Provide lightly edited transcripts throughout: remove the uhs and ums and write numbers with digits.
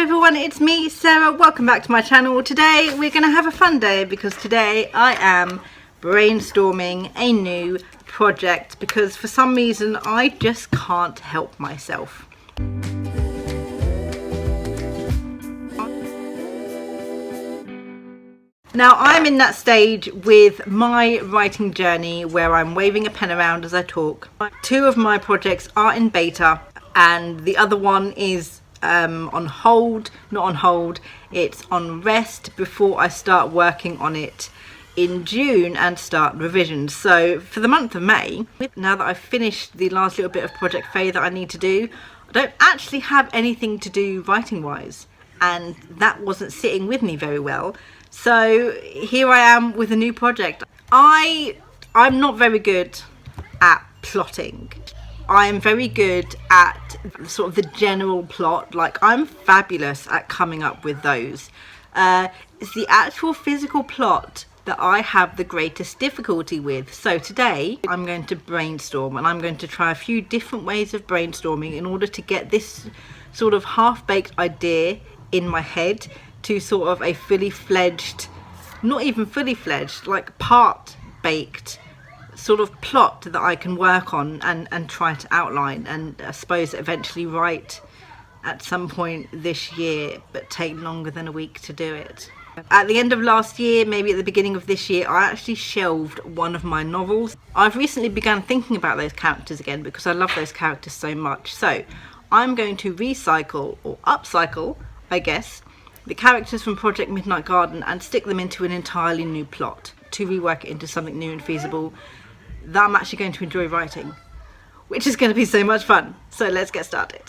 everyone, it's me, Sarah. Welcome back to my channel. Today we're going to have a fun day because today I am brainstorming a new project because for some reason I just can't help myself. Now I'm in that stage with my writing journey where I'm waving a pen around as I talk. Two of my projects are in beta and the other one is on hold, not on hold, it's on rest before I start working on it in June and start revisions. So for the month of May, now that I've finished the last little bit of Project Faye that I need to do, I don't actually have anything to do writing wise, and that wasn't sitting with me very well. So here I am with a new project. I'm not very good at plotting. I'm very good at sort of the general plot, like I'm fabulous at coming up with those. It's the actual physical plot that I have the greatest difficulty with. So today I'm going to brainstorm and I'm going to try a few different ways of brainstorming in order to get this sort of half-baked idea in my head to sort of a fully fledged, not even fully fledged, like part-baked sort of plot that I can work on and try to outline and I suppose eventually write at some point this year, but take longer than a week to do it. At the end of last year, maybe at the beginning of this year, I actually shelved one of my novels. I've recently begun thinking about those characters again because I love those characters so much. So I'm going to recycle or upcycle, I guess, the characters from Project Midnight Garden and stick them into an entirely new plot to rework it into something new and feasible that I'm actually going to enjoy writing, which is going to be so much fun. So let's get started.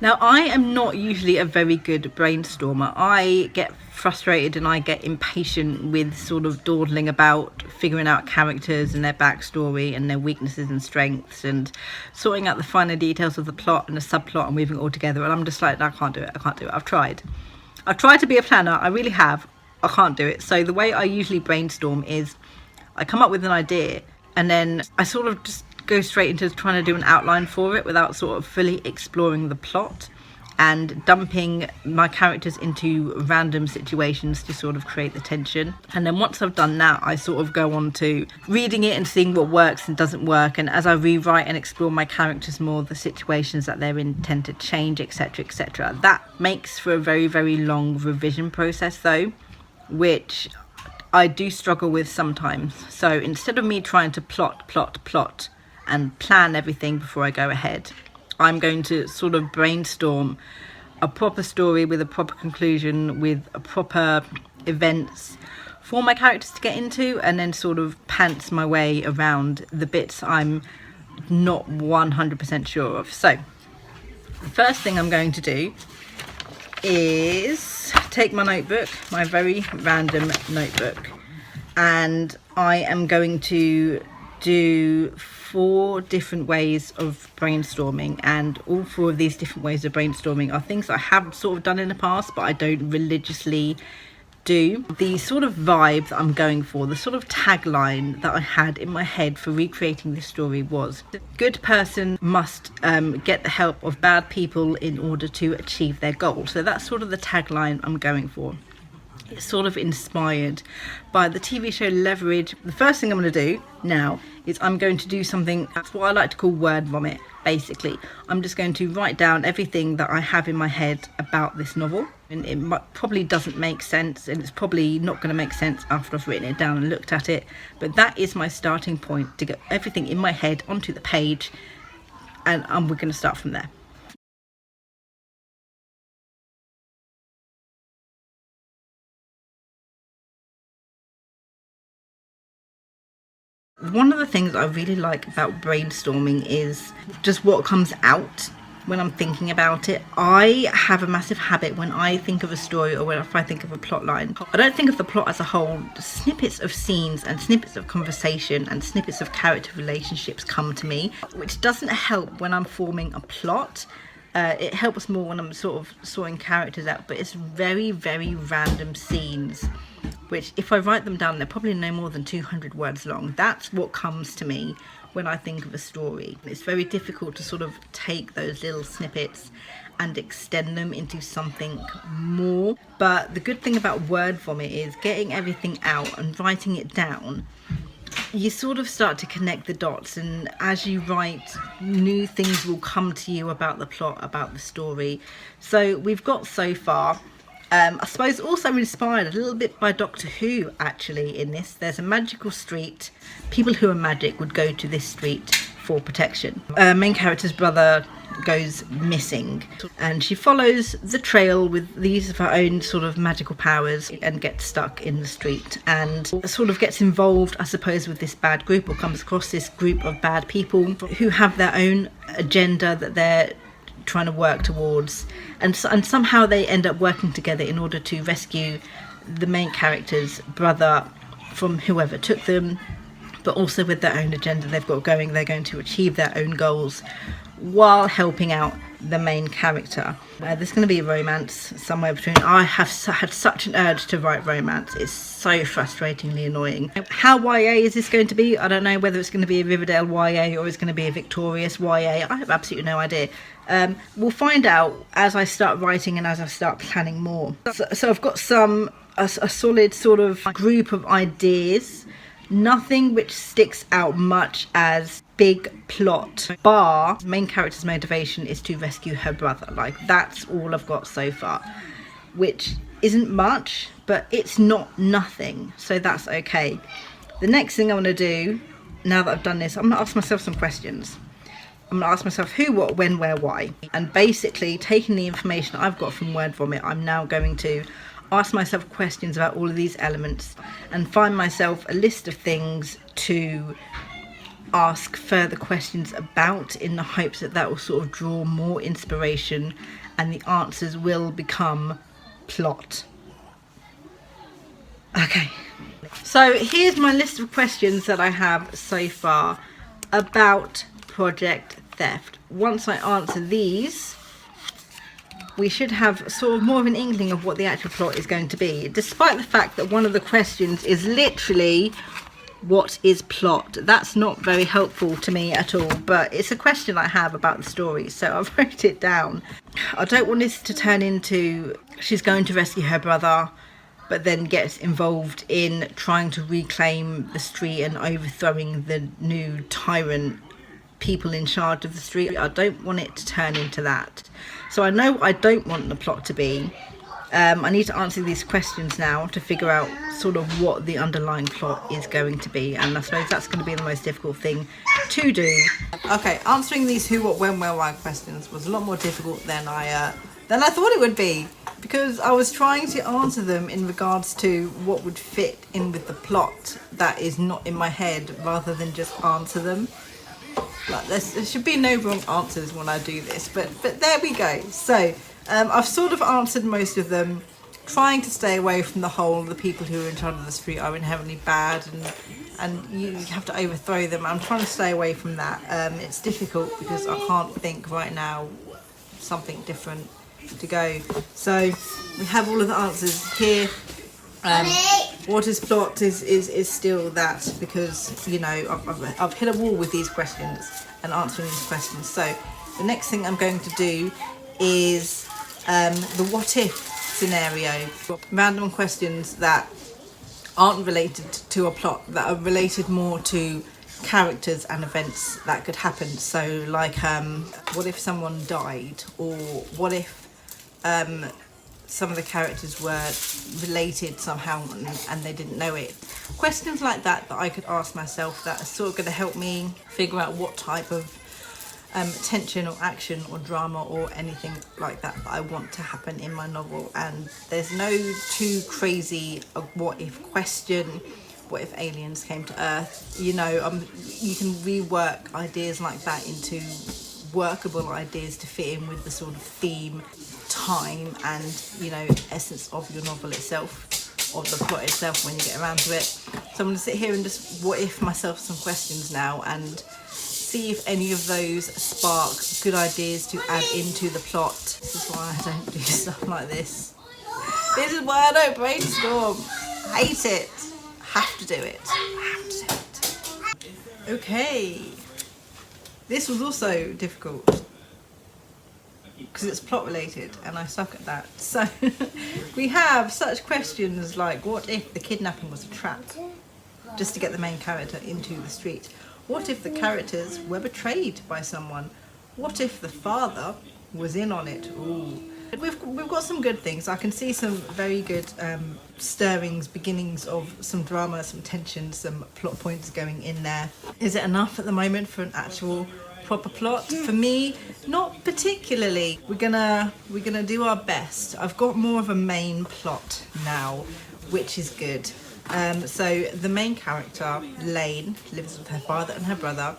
Now I am not usually a very good brainstormer. I get frustrated and I get impatient with sort of dawdling about figuring out characters and their backstory and their weaknesses and strengths and sorting out the finer details of the plot and the subplot and weaving it all together, and I'm just like, no, I can't do it. I've tried to be a planner, I really have. I can't do it. So the way I usually brainstorm is I come up with an idea and then I sort of just go straight into trying to do an outline for it without sort of fully exploring the plot and dumping my characters into random situations to sort of create the tension. And then once I've done that, I sort of go on to reading it and seeing what works and doesn't work, and as I rewrite and explore my characters more, the situations that they're in tend to change, etc, etc. That makes for a very, very long revision process though, which I do struggle with sometimes. So instead of me trying to plot and plan everything before I go ahead, I'm going to sort of brainstorm a proper story with a proper conclusion, with a proper events for my characters to get into, and then sort of pants my way around the bits I'm not 100% sure of. So the first thing I'm going to do is take my notebook, my very random notebook, and I am going to do 4 different ways of brainstorming, and all 4 of these different ways of brainstorming are things I have sort of done in the past but I don't religiously do. The sort of vibe that I'm going for, the sort of tagline that I had in my head for recreating this story was, a good person must get the help of bad people in order to achieve their goal. So that's sort of the tagline I'm going for. It's sort of inspired by the TV show Leverage. The first thing I'm going to do now is I'm going to do something, that's what I like to call word vomit, basically. I'm just going to write down everything that I have in my head about this novel. And it probably doesn't make sense, and it's probably not going to make sense after I've written it down and looked at it. But that is my starting point to get everything in my head onto the page, and we're going to start from there. One of the things I really like about brainstorming is just what comes out when I'm thinking about it. I have a massive habit when I think of a story or if I think of a plot line. I don't think of the plot as a whole. Snippets of scenes and snippets of conversation and snippets of character relationships come to me, which doesn't help when I'm forming a plot. It helps more when I'm sort of sorting characters out, but it's very, very random scenes, which if I write them down, they're probably no more than 200 words long. That's what comes to me when I think of a story. It's very difficult to sort of take those little snippets and extend them into something more. But the good thing about word vomit is getting everything out and writing it down. You sort of start to connect the dots, and as you write, new things will come to you about the plot, about the story. So we've got so far, I suppose also inspired a little bit by Doctor Who actually in this. There's a magical street. People who are magic would go to this street for protection. Main character's brother goes missing, and she follows the trail with these of her own sort of magical powers and gets stuck in the street, and sort of gets involved, I suppose, with this bad group, or comes across this group of bad people who have their own agenda that they're trying to work towards, and somehow they end up working together in order to rescue the main character's brother from whoever took them, but also with their own agenda they've got going. They're going to achieve their own goals while helping out the main character. There's going to be a romance somewhere between. I have had such an urge to write romance. It's so frustratingly annoying. How YA is this going to be? I don't know whether it's going to be a Riverdale YA or it's going to be a Victorious YA. I have absolutely no idea. We'll find out as I start writing and as I start planning more. So I've got a solid sort of group of ideas. Nothing which sticks out much as big plot, bar main character's motivation is to rescue her brother. Like, that's all I've got so far, which isn't much, but it's not nothing, so that's okay. The next thing I want to do, now that I've done this, I'm going to ask myself some questions. I'm going to ask myself who, what, when, where, why, and basically taking the information I've got from Word Vomit, I'm now going to ask myself questions about all of these elements and find myself a list of things to ask further questions about, in the hopes that that will sort of draw more inspiration and the answers will become plot. Okay, so here's my list of questions that I have so far about Project Theft. Once I answer these, we should have sort of more of an inkling of what the actual plot is going to be, despite the fact that one of the questions is literally, what is plot? That's not very helpful to me at all, but it's a question I have about the story, so I've wrote it down. I don't want this to turn into she's going to rescue her brother, but then gets involved in trying to reclaim the street and overthrowing the new tyrant people in charge of the street. I don't want it to turn into that. So I know what I don't want the plot to be. I need to answer these questions now to figure out sort of what the underlying plot is going to be, and I suppose that's going to be the most difficult thing to do. Okay, answering these who, what, when, where, why questions was a lot more difficult than I thought it would be, because I was trying to answer them in regards to what would fit in with the plot that is not in my head, rather than just answer them. Like, there should be no wrong answers when I do this, but there we go. So I've sort of answered most of them, trying to stay away from the whole the people who are in charge of the street are inherently bad and you have to overthrow them. I'm trying to stay away from that. It's difficult because I can't think right now something different to go. So we have all of the answers here. What is plot is still that, because, you know, I've hit a wall with these questions and answering these questions. So the next thing I'm going to do is the what if scenario. Random questions that aren't related to a plot, that are related more to characters and events that could happen. So like, what if someone died, or what if some of the characters were related somehow and they didn't know it. Questions like that I could ask myself, that are sort of going to help me figure out what type of tension or action or drama or anything like that I want to happen in my novel. And there's no too crazy a what if question. What if aliens came to Earth? You know, you can rework ideas like that into workable ideas to fit in with the sort of theme, time, and, you know, essence of your novel itself, of the plot itself when you get around to it. So I'm going to sit here and just what if myself some questions now and see if any of those spark good ideas to add into the plot. This is why I don't do stuff like this. This is why I don't brainstorm. Hate it. Have to do it. Have to do it. Okay. This was also difficult. because it's plot related and I suck at that. So we have such questions like, what if the kidnapping was a trap just to get the main character into the street? What if the characters were betrayed by someone? What if the father was in on it? Ooh. We've got some good things. I can see some very good stirrings, beginnings of some drama, some tension, some plot points going in there. Is it enough at the moment for an actual proper plot? For me, not particularly. We're gonna do our best. I've got more of a main plot now, which is good. So the main character, Lane, lives with her father and her brother.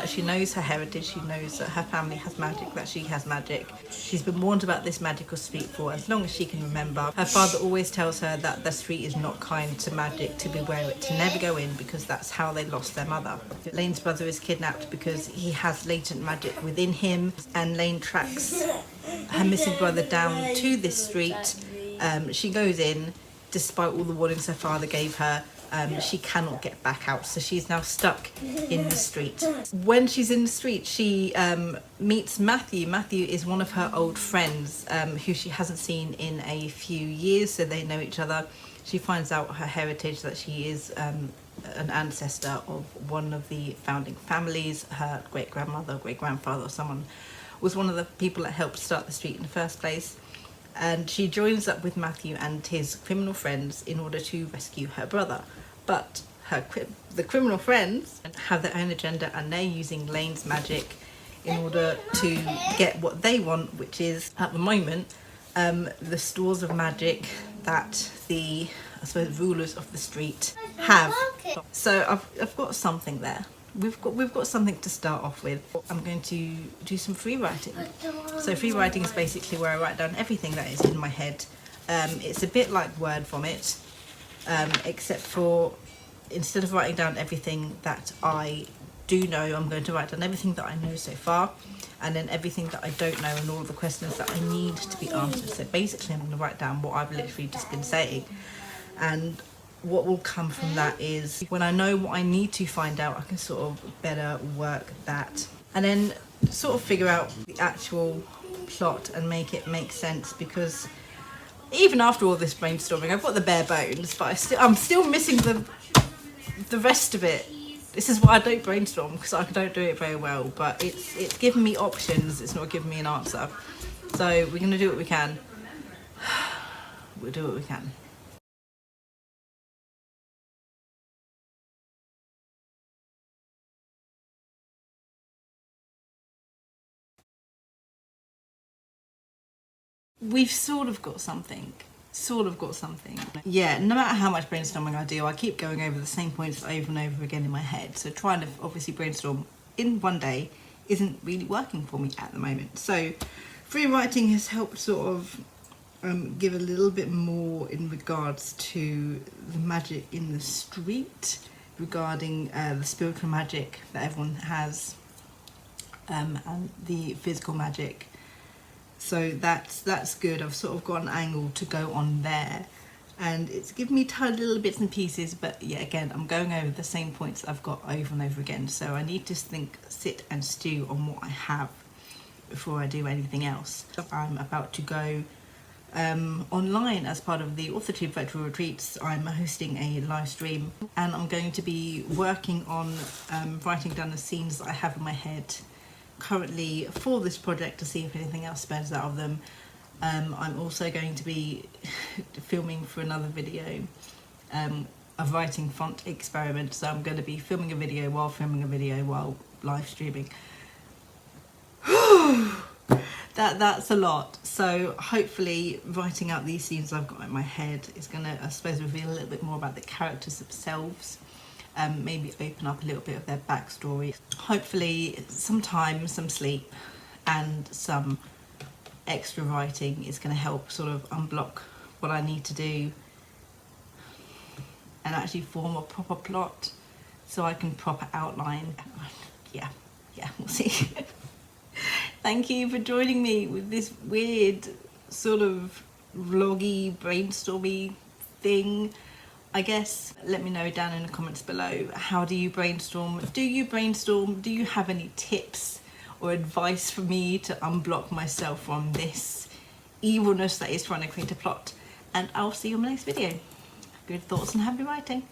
She knows her heritage, she knows that her family has magic, that she has magic. She's been warned about this magical street for as long as she can remember. Her father always tells her that the street is not kind to magic, to beware it, to never go in, because that's how they lost their mother. Lane's brother is kidnapped because he has latent magic within him, and Lane tracks her missing brother down to this street. She goes in, despite all the warnings her father gave her. She cannot get back out, so she's now stuck in the street. When she's in the street, she meets Matthew. Matthew is one of her old friends who she hasn't seen in a few years, so they know each other. She finds out her heritage, that she is an ancestor of one of the founding families. Her great-grandmother, great-grandfather, or someone was one of the people that helped start the street in the first place. And she joins up with Matthew and his criminal friends in order to rescue her brother. But the criminal friends have their own agenda, and they're using Lane's magic in order to get what they want, which is, at the moment, the stores of magic that the, I suppose, rulers of the street have. So I've got something there. We've got something to start off with. I'm going to do some free writing. So free writing is basically where I write down everything that is in my head. It's a bit like word vomit, except for instead of writing down everything that I do know, I'm going to write down everything that I know so far, and then everything that I don't know and all of the questions that I need to be answered. So basically I'm going to write down what I've literally just been saying, and what will come from that is when I know what I need to find out, I can sort of better work that, and then sort of figure out the actual plot and make it make sense. Because even after all this brainstorming, I've got the bare bones, but I'm still missing the rest of it. This is why I don't brainstorm, because I don't do it very well, but it's giving me options, it's not giving me an answer. So we're gonna do what we can. We'll do what we can. We've sort of got something. Yeah, no matter how much brainstorming I do, I keep going over the same points over and over again in my head. So trying to obviously brainstorm in one day isn't really working for me at the moment. So free writing has helped sort of give a little bit more in regards to the magic in the street, regarding the spiritual magic that everyone has, and the physical magic. So that's good. I've sort of got an angle to go on there, and it's given me tiny little bits and pieces, but yeah, again, I'm going over the same points I've got over and over again, so I need to sit and stew on what I have before I do anything else. I'm about to go online as part of the authortube virtual retreats. I'm hosting a live stream, and I'm going to be working on writing down the scenes that I have in my head currently for this project, to see if anything else spurs out of them. I'm also going to be filming for another video, a writing font experiment, so I'm going to be filming a video while live streaming. That's a lot. So hopefully writing out these scenes I've got in my head is going to, I suppose, reveal a little bit more about the characters themselves. Maybe open up a little bit of their backstory. Hopefully some time, some sleep, and some extra writing is going to help sort of unblock what I need to do and actually form a proper plot, so I can proper outline. Yeah, we'll see. Thank you for joining me with this weird sort of vloggy, brainstormy thing, I guess. Let me know down in the comments below, how do you brainstorm? Do you brainstorm? Do you have any tips or advice for me to unblock myself from this evilness that is trying to create a plot. And I'll see you in my next video. Good thoughts and happy writing.